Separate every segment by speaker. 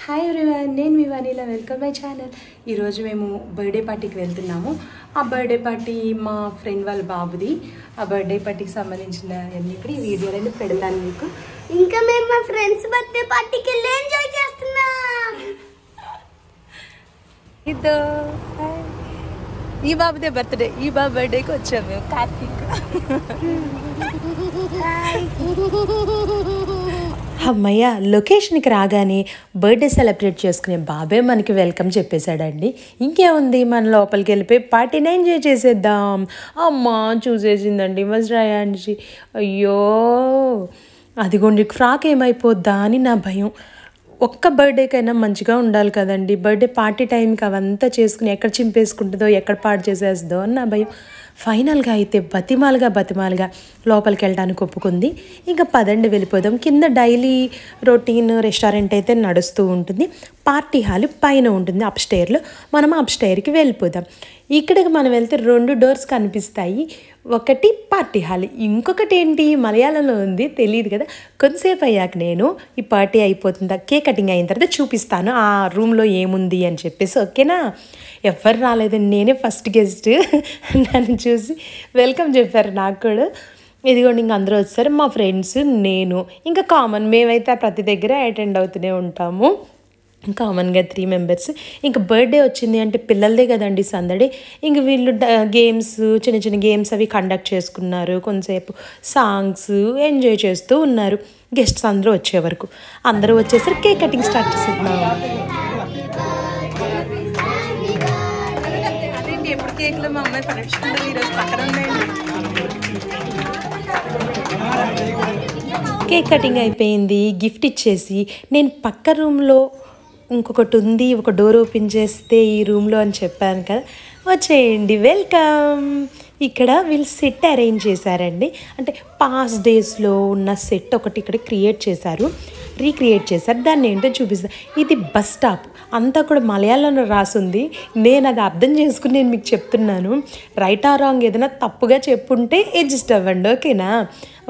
Speaker 1: Hi everyone, నేను మీ vanilla. Welcome my channel. ఈరోజు మేము బర్త్డే పార్టీకి వెళ్తున్నాము. ఆ బర్త్డే పార్టీ మా ఫ్రెండ్ వాళ్ళ బాబుది. ఆ బర్త్డే పార్టీకి సంబంధించిన అన్ని ఇక్కడ ఈ వీడియోలో పెడతాను మీకు.
Speaker 2: ఇంకా మేము మా ఫ్రెండ్స్ బర్త్డే పార్టీకి వెళ్ళి ఎంజాయ్ చేస్తున్నాం.
Speaker 1: ఇదో ఈ బాబుదే బర్త్డే. ఈ బాబు బర్త్డేకి వచ్చాము మేము. కార్తీక్. అమ్మయ్య, లొకేషన్కి రాగానే బర్త్డే సెలబ్రేట్ చేసుకునే బాబే మనకి వెల్కమ్ చెప్పేశాడండి. ఇంకేముంది, మన లోపలికి వెళ్ళిపోయి పార్టీని ఎంజాయ్ చేసేద్దాం. అమ్మ చూసేసిందండి మా శ్రేయాంశి. అయ్యో అదిగోండి ఫ్రాక్ ఏమైపోద్దా అని నా భయం. ఒక్క బర్త్డేకైనా మంచిగా ఉండాలి కదండి. బర్త్డే పార్టీ టైంకి అవంతా చేసుకుని ఎక్కడ చింపేసుకుంటుందో ఎక్కడ పాడు చేసేస్తుందో అని నా భయం. ఫైనల్గా అయితే బతిమాలుగా లోపలికి వెళ్ళడానికి ఒప్పుకుంది. ఇంకా పదండి వెళ్ళిపోదాం. కింద డైలీ రొటీన్ రెస్టారెంట్ అయితే నడుస్తూ ఉంటుంది. పార్టీ హాల్ పైన ఉంటుంది అప్స్టైర్లో. మనం అప్స్టైర్కి వెళ్ళిపోదాం. ఇక్కడికి మనం వెళ్తే 2 డోర్స్ కనిపిస్తాయి. ఒకటి పార్టీ హాల్, ఇంకొకటి ఏంటి మలయాళంలో ఉంది, తెలియదు కదా. కొంతసేపు అయ్యాక నేను ఈ పార్టీ అయిపోతుందా, కేక్ కటింగ్ అయిన తర్వాత చూపిస్తాను ఆ రూమ్లో ఏముంది అని చెప్పేసి. ఓకేనా? ఎవరు రాలేదండి, నేనే ఫస్ట్ గెస్ట్. నన్ను చూసి వెల్కమ్ చెప్పారు నాకు కూడా. ఇదిగోండి ఇంక అందరూ వచ్చారు, మా ఫ్రెండ్స్, నేను, ఇంకా కామన్ మేమైతే ప్రతి దగ్గర అటెండ్ అవుతూనే ఉంటాము. కామన్గా 3 మెంబర్స్. ఇంకా బర్త్డే వచ్చింది అంటే పిల్లలదే కదండి సందడి. ఇంక వీళ్ళు గేమ్స్, చిన్న గేమ్స్ అవి కండక్ట్ చేసుకున్నారు. కొంతసేపు సాంగ్స్ ఎంజాయ్ చేస్తూ ఉన్నారు. గెస్ట్స్ అందరూ వచ్చే వరకు. అందరూ వచ్చేసరికి కేక్ కటింగ్ స్టార్ట్ చేసేద్దాం. ఎప్పుడు కేక్లో మా అమ్మాయి పరీక్షలు ఈరోజు పక్కన ఉన్నాయండి. కేక్ కటింగ్ అయిపోయింది. గిఫ్ట్ ఇచ్చేసి నేను పక్క రూమ్లో ఇంకొకటి ఉంది, ఒక డోర్ ఓపెన్ చేస్తే ఈ రూమ్లో అని చెప్పాను కదా, వచ్చేయండి వెల్కమ్. ఇక్కడ వీళ్ళు సెట్ అరేంజ్ చేశారండి. అంటే పాస్ట్ డేస్లో ఉన్న సెట్ ఒకటి ఇక్కడ రీక్రియేట్ చేశారు. దాన్ని ఏంటో చూపిస్తాను. ఇది బస్ స్టాప్ అంతా కూడా మలయాళంలో రాసుంది. నేను అది అర్థం చేసుకుని నేను మీకు చెప్తున్నాను. రైట్ ఆర్ రాంగ్ ఏదైనా తప్పుగా చెప్పుంటే అడ్జస్ట్ అవ్వండి, ఓకేనా?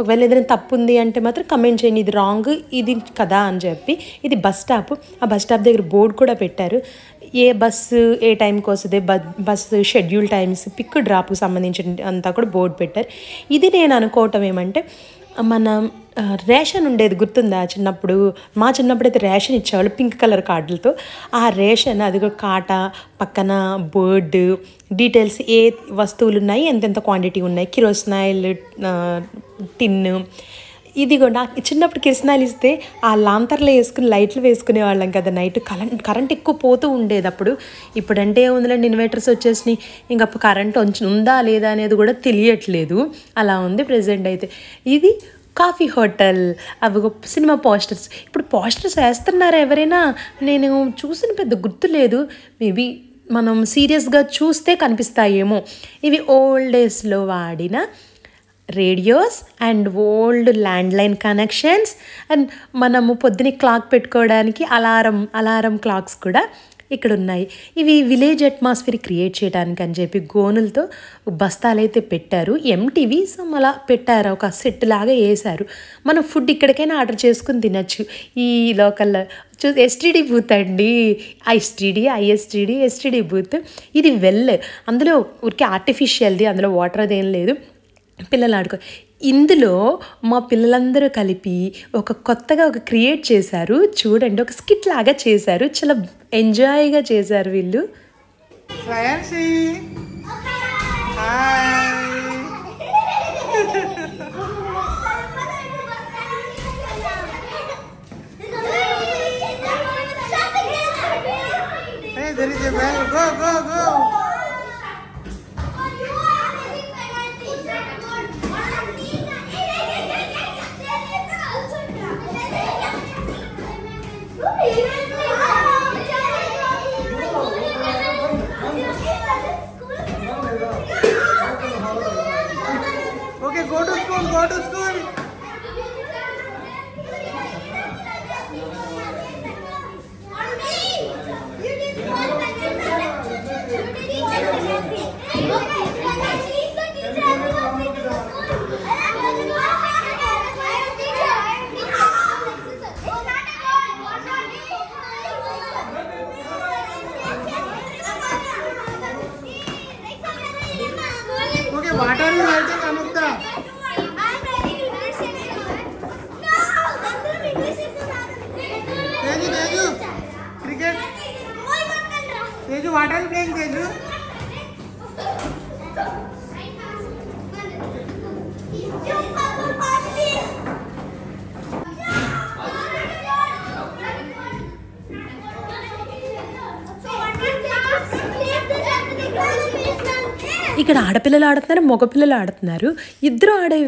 Speaker 1: ఒకవేళ ఏదైనా తప్పు ఉంది అంటే మాత్రం కమెంట్ చేయండి, ఇది రాంగ్ ఇది కదా అని చెప్పి. ఇది బస్ స్టాప్. ఆ బస్ స్టాప్ దగ్గర బోర్డు కూడా పెట్టారు. ఏ బస్సు ఏ టైంకి వస్తుంది, బస్సు షెడ్యూల్ టైమ్స్, పిక్ డ్రాప్కి సంబంధించిన అంతా కూడా బోర్డు పెట్టారు. ఇది నేను అనుకోవటం ఏమంటే, మన రేషన్ ఉండేది గుర్తుందా చిన్నప్పుడు? మా చిన్నప్పుడు అయితే రేషన్ ఇచ్చేవాళ్ళు పింక్ కలర్ కార్డులతో. ఆ రేషన్ అదిగో కాటా పక్కన బోర్డు, డీటెయిల్స్, ఏ వస్తువులు ఉన్నాయి, ఎంతెంత క్వాంటిటీ ఉన్నాయి, కిరోసినాయిల్ టిన్ను. ఇదిగో నాకు చిన్నప్పుడు కిరసనాయిలు ఇస్తే ఆ లాంతర్లో వేసుకుని లైట్లు వేసుకునే వాళ్ళం కదా నైట్. కరెంట్ ఎక్కువ పోతూ ఉండేది అప్పుడు. ఇప్పుడంటే ఏముందిలేండి, ఇన్వర్టర్స్ వచ్చేసినాయి. ఇంకా కరెంట్ ఉందా లేదా అనేది కూడా తెలియట్లేదు. అలా ఉంది ప్రెజెంట్ అయితే. ఇది కాఫీ హోటల్. అవి సినిమా పోస్టర్స్. ఇప్పుడు పోస్టర్స్ వేస్తున్నారా ఎవరైనా? నేను చూసిన పెద్ద గుర్తులేదు. మేబీ మనం సీరియస్గా చూస్తే కనిపిస్తాయేమో. ఇవి ఓల్డ్ డేస్లో వాడిన radios and old landline connections. And మనము పొద్దున క్లాక్ పెట్టుకోవడానికి అలారం క్లాక్స్ కూడా ఇక్కడ ఉన్నాయి. ఇవి విలేజ్ అట్మాస్ఫియర్ క్రియేట్ చేయడానికి అని చెప్పి గోనులతో బస్తాలు అయితే పెట్టారు. ఎంటీవీ అలా పెట్టారు, ఒక సెట్ లాగా వేశారు. మనం ఫుడ్ ఇక్కడికైనా ఆర్డర్ చేసుకుని తినచ్చు. ఈ లోకల్లో ఎస్టీడీ బూత్ అండి. STD booth. ఇది అందులో ఊరికే ఆర్టిఫిషియల్ది, అందులో వాటర్ అదేం లేదు. పిల్లలు ఆడుకో. ఇందులో మా పిల్లలందరూ కలిపి కొత్తగా క్రియేట్ చేశారు. చూడండి, ఒక స్కిట్ లాగా చేశారు. చాలా ఎంజాయ్గా చేశారు వీళ్ళు.
Speaker 3: Okay, go to school. What are you writing, Amukta? Teju, cricket. Teju, what are you playing, Teju?
Speaker 1: ఇక్కడ ఆడపిల్లలు ఆడుతున్నారు, మగపిల్లలు ఆడుతున్నారు. ఇద్దరు ఆడే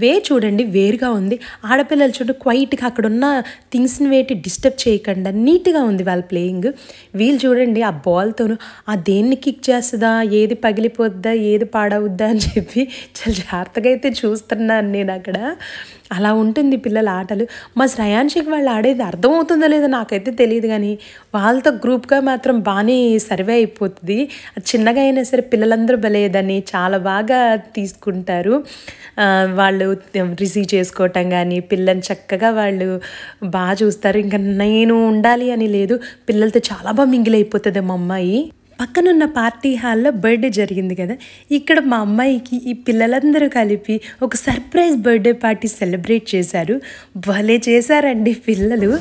Speaker 1: వే చూడండి వేరుగా ఉంది. ఆడపిల్లలు చూడండి క్వైట్గా అక్కడ ఉన్న థింగ్స్ని వేటి డిస్టర్బ్ చేయకుండా నీట్గా ఉంది వాళ్ళ ప్లేయింగ్. వీళ్ళు చూడండి ఆ బాల్తోను ఆ దేన్ని కిక్ చేస్తుందా, ఏది పగిలిపోద్దా, ఏది పాడవుద్దా అని చెప్పి చాలా జాగ్రత్తగా అయితే చూస్తున్నాను నేను అక్కడ. అలా ఉంటుంది పిల్లల ఆటలు. మా శ్రేయాన్షికి వాళ్ళు ఆడేది అర్థమవుతుందో లేదో నాకైతే తెలియదు, కానీ వాళ్ళతో గ్రూప్గా మాత్రం బాగానే సర్వే అయిపోతుంది. చిన్నగా అయినా సరే పిల్లలందరూ భలేదని చాలా బాగా తీసుకుంటారు. వాళ్ళు రిసీవ్ చేసుకోవటం కానీ పిల్లల్ని చక్కగా వాళ్ళు బాగా చూస్తారు. ఇంకా నేను ఉండాలి అని లేదు, పిల్లలతో చాలా బాగా మింగిల్ అయిపోతుంది మా అమ్మాయి. పక్కనున్న పార్టీ హాల్లో బర్త్డే జరిగింది కదా, ఇక్కడ మా అమ్మాయికి ఈ పిల్లలందరూ కలిపి ఒక సర్ప్రైజ్ బర్త్డే పార్టీ సెలబ్రేట్ చేశారు. భలే చేశారండి పిల్లలు.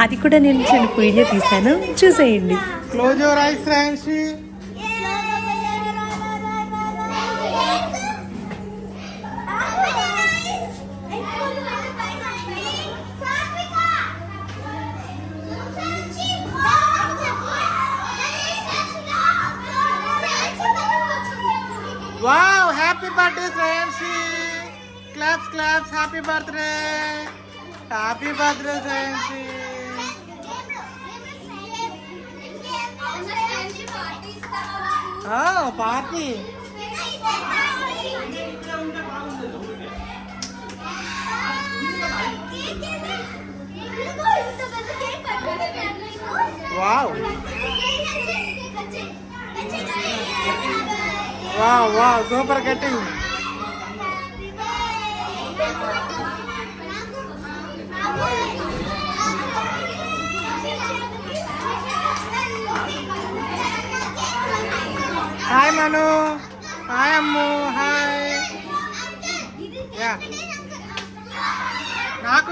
Speaker 1: అది కూడా నేను చిన్న వీడియో తీశాను, చూసేయండి.
Speaker 3: Close your eyes, Franci. Wow, happy birthday, Franci. Claps, claps, happy birthday. Happy birthday, Franci. Oh, party. Wow. Wow, wow, super cutting. Hi Manu. Hi Ammu. Hi. Yeah. Naku.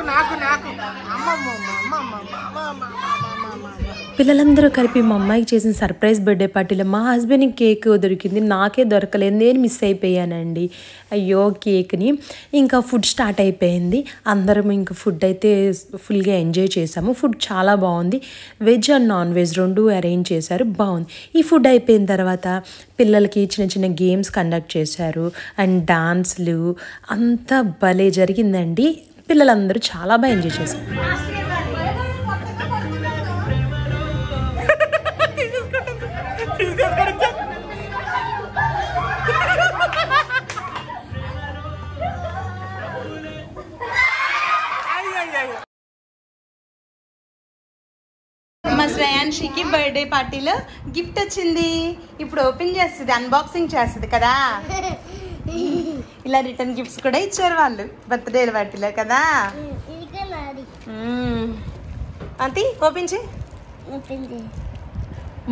Speaker 1: పిల్లలందరూ కలిపి మా అమ్మాయికి చేసిన సర్ప్రైజ్ బర్త్డే పార్టీలో మా హస్బెండ్కి cake దొరికింది, నాకే దొరకలేదు. నేను మిస్ అయిపోయానండి అయ్యో కేక్ని. ఇంకా ఫుడ్ స్టార్ట్ అయిపోయింది. అందరం ఇంకా ఫుడ్ అయితే ఫుల్గా ఎంజాయ్ చేసాము. ఫుడ్ చాలా బాగుంది. వెజ్ అండ్ నాన్ వెజ్ రెండు అరేంజ్ చేశారు, బాగుంది. ఈ ఫుడ్ అయిపోయిన తర్వాత పిల్లలకి చిన్న చిన్న గేమ్స్ కండక్ట్ చేశారు అండ్ డాన్స్లు అంతా భలే జరిగిందండి. పిల్లలందరూ చాలా బాగా ఎంజాయ్ చేశారు. మా శ్రేయాన్షికి బర్త్డే పార్టీలో గిఫ్ట్ వచ్చింది. ఇప్పుడు ఓపెన్ చేస్తుంది, అన్బాక్సింగ్ చేస్తుంది కదా. ఇలా రిటర్న్ గిఫ్ట్స్ కూడా ఇచ్చారు వాళ్ళు బర్త్డే పార్టీలో కదా. అంతే ఓపెన్ చేయి.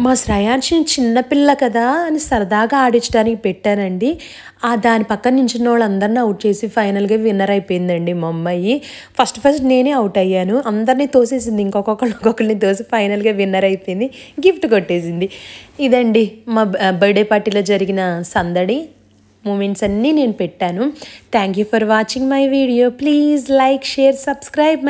Speaker 1: మా శ్రేయాన్షిని చిన్నపిల్ల కదా అని సరదాగా ఆడించడానికి పెట్టానండి. దాని పక్కన నించున్న వాళ్ళందరినీ అవుట్ చేసి ఫైనల్గా విన్నర్ అయిపోయిందండి మా అమ్మాయి. ఫస్ట్ నేనే అవుట్ అయ్యాను, అందరినీ తోసేసింది, ఒక్కొక్కరిని తోసి ఫైనల్గా విన్నర్ అయిపోయింది, గిఫ్ట్ కొట్టేసింది. ఇదండి మా బర్త్డే పార్టీలో జరిగిన సందడి మూమెంట్స్ అన్నీ నేను పెట్టాను. Thank you for watching my video. Please like, share, subscribe my